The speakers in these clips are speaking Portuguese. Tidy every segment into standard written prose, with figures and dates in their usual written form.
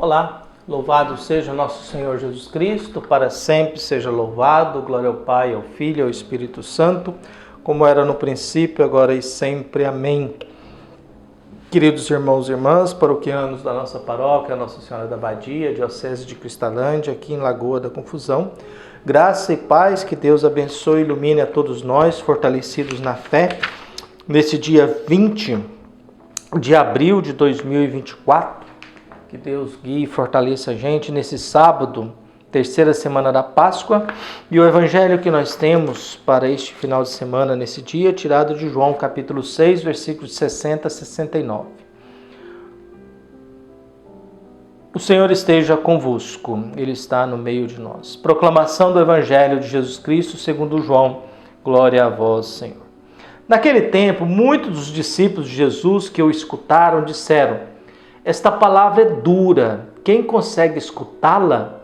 Olá, louvado seja nosso Senhor Jesus Cristo, para sempre seja louvado, glória ao Pai, ao Filho e ao Espírito Santo, como era no princípio, agora e sempre. Amém. Queridos irmãos e irmãs, paroquianos da nossa paróquia, Nossa Senhora da Abadia, Diocese de Cristalândia, aqui em Lagoa da Confusão, graça e paz, que Deus abençoe e ilumine a todos nós, fortalecidos na fé, nesse dia 20 de abril de 2024, que Deus guie e fortaleça a gente nesse sábado, terceira semana da Páscoa, e o evangelho que nós temos para este final de semana, nesse dia, tirado de João capítulo 6, versículos 60 a 69. O Senhor esteja convosco, Ele está no meio de nós. Proclamação do evangelho de Jesus Cristo segundo João. Glória a vós, Senhor. Naquele tempo, muitos dos discípulos de Jesus que o escutaram disseram: esta palavra é dura, quem consegue escutá-la?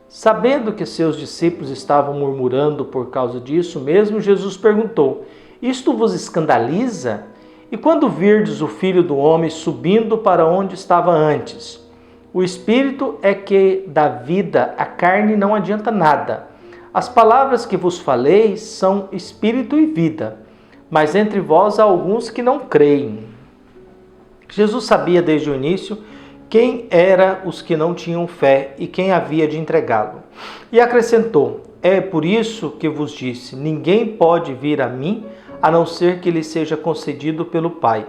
Sabendo que seus discípulos estavam murmurando por causa disso mesmo, Jesus perguntou: isto vos escandaliza? E quando virdes o Filho do Homem subindo para onde estava antes? O Espírito é que dá vida, a carne não adianta nada. As palavras que vos falei são Espírito e vida, mas entre vós há alguns que não creem. Jesus sabia desde o início quem eram os que não tinham fé e quem havia de entregá-lo. E acrescentou: é por isso que vos disse, ninguém pode vir a mim a não ser que lhe seja concedido pelo Pai.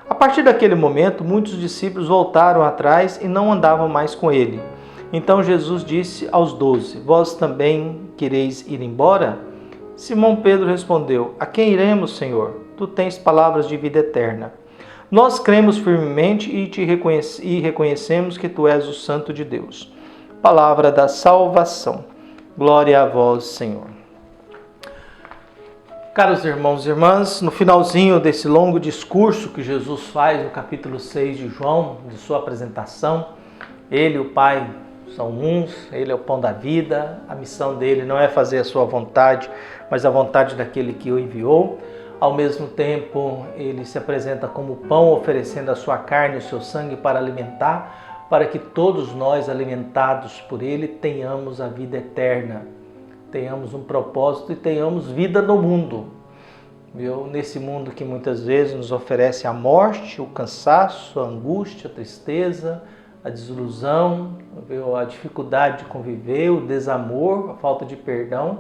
A partir daquele momento, muitos discípulos voltaram atrás e não andavam mais com ele. Então Jesus disse aos 12, vós também quereis ir embora? Simão Pedro respondeu: a quem iremos, Senhor? Tu tens palavras de vida eterna. Nós cremos firmemente e reconhecemos que Tu és o Santo de Deus. Palavra da salvação. Glória a vós, Senhor. Caros irmãos e irmãs, no finalzinho desse longo discurso que Jesus faz no capítulo 6 de João, de sua apresentação, Ele e o Pai são uns, Ele é o pão da vida, a missão dele não é fazer a sua vontade, mas a vontade daquele que o enviou. Ao mesmo tempo, ele se apresenta como pão, oferecendo a sua carne e o seu sangue para alimentar, para que todos nós, alimentados por ele, tenhamos a vida eterna, tenhamos um propósito e tenhamos vida no mundo. Nesse mundo que muitas vezes nos oferece a morte, o cansaço, a angústia, a tristeza, a desilusão, a dificuldade de conviver, o desamor, a falta de perdão.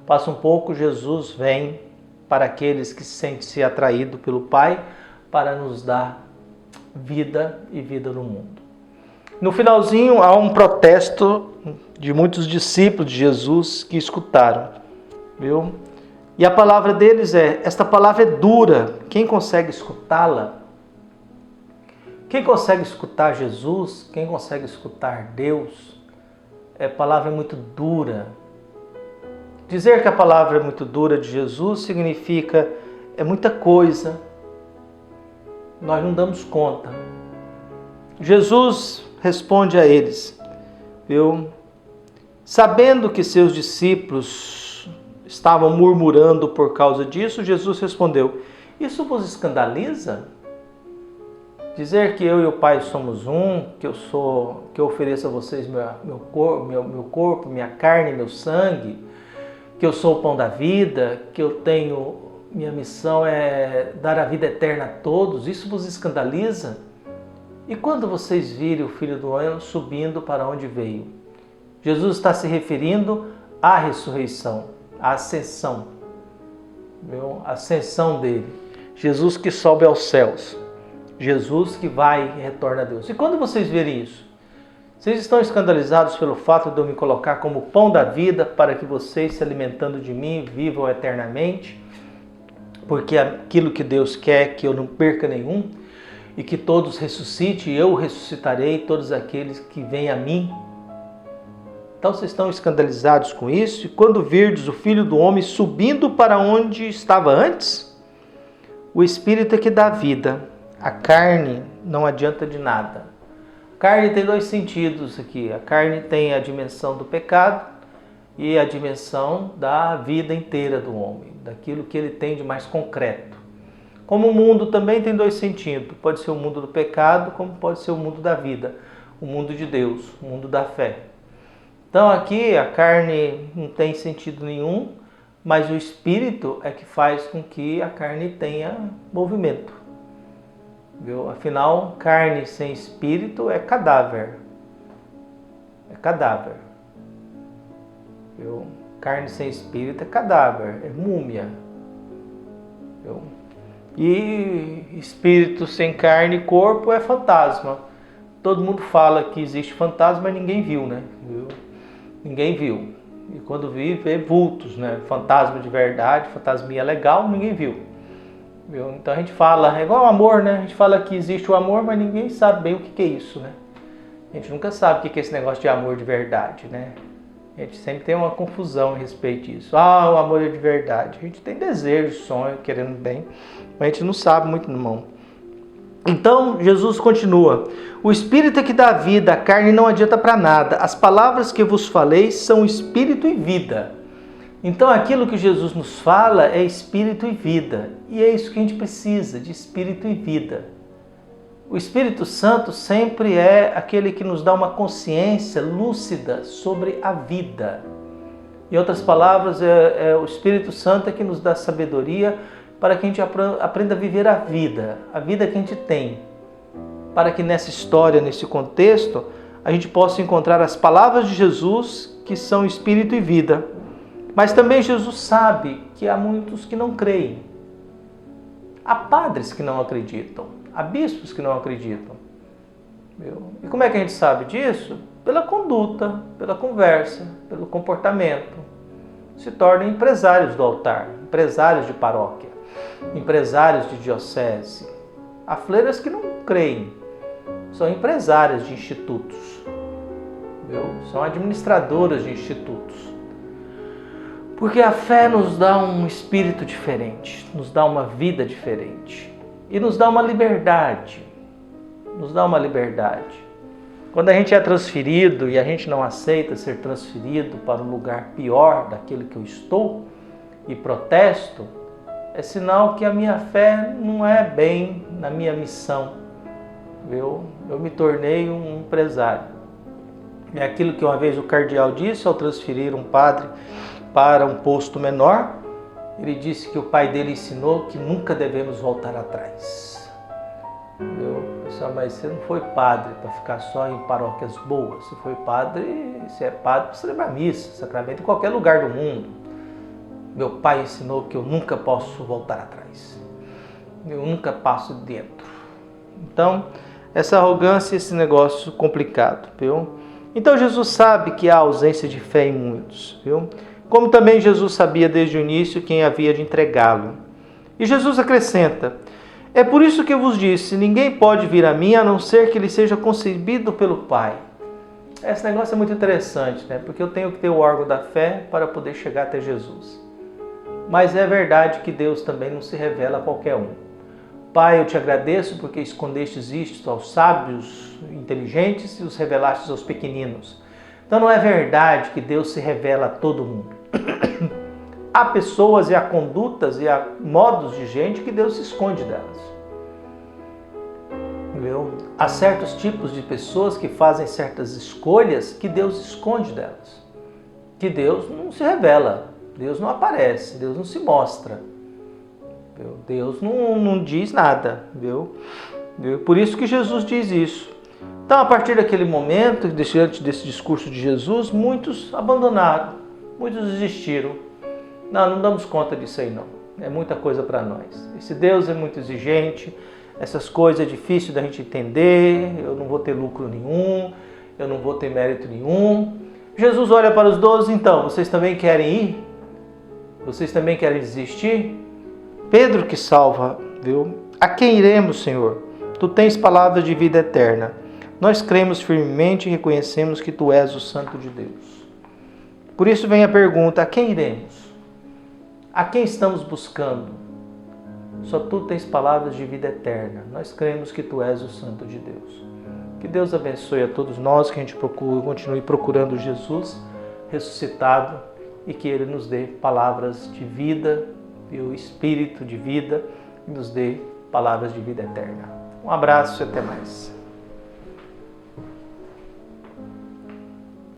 Passa um pouco, Jesus vem para aqueles que sentem-se atraídos pelo Pai, para nos dar vida e vida no mundo. No finalzinho há um protesto de muitos discípulos de Jesus que escutaram, E a palavra deles é: esta palavra é dura, quem consegue escutá-la? Quem consegue escutar Jesus? Quem consegue escutar Deus? A palavra é muito dura. Dizer que a palavra é muito dura de Jesus significa é muita coisa. Nós não damos conta. Jesus responde a eles, Sabendo que seus discípulos estavam murmurando por causa disso, Jesus respondeu: isso vos escandaliza? Dizer que eu e o Pai somos um, que eu ofereço a vocês meu corpo, minha carne, meu sangue, que eu sou o pão da vida, que minha missão é dar a vida eterna a todos, isso vos escandaliza? E quando vocês virem o Filho do Homem subindo para onde veio? Jesus está se referindo à ressurreição, à ascensão, a ascensão dele. Jesus que sobe aos céus, Jesus que vai e retorna a Deus. E quando vocês verem isso? Vocês estão escandalizados pelo fato de eu me colocar como pão da vida para que vocês, se alimentando de mim, vivam eternamente? Porque aquilo que Deus quer é que eu não perca nenhum e que todos ressuscitem, e eu ressuscitarei todos aqueles que vêm a mim. Então vocês estão escandalizados com isso? E quando virdes o Filho do Homem subindo para onde estava antes? O Espírito é que dá vida, a carne não adianta de nada. Carne tem dois sentidos aqui. A carne tem a dimensão do pecado e a dimensão da vida inteira do homem, daquilo que ele tem de mais concreto. Como o mundo também tem dois sentidos. Pode ser o mundo do pecado, como pode ser o mundo da vida. o mundo de Deus, o mundo da fé. Então aqui a carne não tem sentido nenhum, mas o Espírito é que faz com que a carne tenha movimento. Viu? Afinal, carne sem Espírito é cadáver. É cadáver. Viu? Carne sem Espírito é cadáver, é múmia. Viu? E Espírito sem carne e corpo é fantasma. Todo mundo fala que existe fantasma, mas ninguém viu, né? Viu? Ninguém viu. E quando vê vultos, né? Fantasma de verdade, fantasminha legal, ninguém viu. Viu? Então a gente fala, é igual o amor, né? A gente fala que existe o amor, mas ninguém sabe bem o que é isso, né? A gente nunca sabe o que é esse negócio de amor de verdade, né? A gente sempre tem uma confusão a respeito disso. Ah, o amor é de verdade. A gente tem desejo, sonho, querendo bem, mas a gente não sabe muito, irmão. Então, Jesus continua. O Espírito é que dá vida, a carne não adianta para nada. As palavras que vos falei são Espírito e vida. Então, aquilo que Jesus nos fala é Espírito e vida. E é isso que a gente precisa, de Espírito e vida. O Espírito Santo sempre é aquele que nos dá uma consciência lúcida sobre a vida. Em outras palavras, o Espírito Santo é que nos dá sabedoria para que a gente aprenda a viver a vida que a gente tem. Para que nessa história, nesse contexto, a gente possa encontrar as palavras de Jesus, que são Espírito e vida. Mas também Jesus sabe que há muitos que não creem. Há padres que não acreditam. Há bispos que não acreditam. E como é que a gente sabe disso? Pela conduta, pela conversa, pelo comportamento. Se tornam empresários do altar, empresários de paróquia, empresários de diocese. Há freiras que não creem, são empresárias de institutos, são administradoras de institutos. Porque a fé nos dá um espírito diferente, nos dá uma vida diferente e nos dá uma liberdade. Quando a gente é transferido e a gente não aceita ser transferido para um lugar pior daquele que eu estou e protesto, é sinal que a minha fé não é bem na minha missão. Eu me tornei um empresário. É aquilo que uma vez o cardeal disse ao transferir um padre para um posto menor. Ele disse que o pai dele ensinou que nunca devemos voltar atrás. Mas você não foi padre para ficar só em paróquias boas. Você foi padre, você é padre para celebrar missa, sacramento em qualquer lugar do mundo. Meu pai ensinou que eu nunca posso voltar atrás. Eu nunca passo dentro. Então, essa arrogância, esse negócio complicado, viu? Então Jesus sabe que há ausência de fé em muitos, viu? Como também Jesus sabia desde o início quem havia de entregá-lo. E Jesus acrescenta: é por isso que eu vos disse, ninguém pode vir a mim a não ser que ele seja concebido pelo Pai. Esse negócio é muito interessante, né? Porque eu tenho que ter o órgão da fé para poder chegar até Jesus. Mas é verdade que Deus também não se revela a qualquer um. Pai, eu te agradeço porque escondestes isto aos sábios, inteligentes e os revelastes aos pequeninos. Então não é verdade que Deus se revela a todo mundo. Há pessoas e há condutas e há modos de gente que Deus se esconde delas. Há certos tipos de pessoas que fazem certas escolhas que Deus esconde delas. Que Deus não se revela, Deus não aparece, Deus não se mostra. Deus não diz nada. Por isso que Jesus diz isso. Então, a partir daquele momento, diante desse discurso de Jesus, muitos abandonaram, muitos desistiram. Não damos conta disso aí não. É muita coisa para nós. Esse Deus é muito exigente, essas coisas é difícil da gente entender, eu não vou ter lucro nenhum, eu não vou ter mérito nenhum. Jesus olha para os 12, então, vocês também querem ir? Vocês também querem desistir? Pedro que salva, A quem iremos, Senhor? Tu tens palavras de vida eterna. Nós cremos firmemente e reconhecemos que Tu és o Santo de Deus. Por isso vem a pergunta, a quem iremos? A quem estamos buscando? Só Tu tens palavras de vida eterna. Nós cremos que Tu és o Santo de Deus. Que Deus abençoe a todos nós, que a gente continue procurando Jesus ressuscitado e que Ele nos dê palavras de vida, e o Espírito de vida, e nos dê palavras de vida eterna. Um abraço e até mais.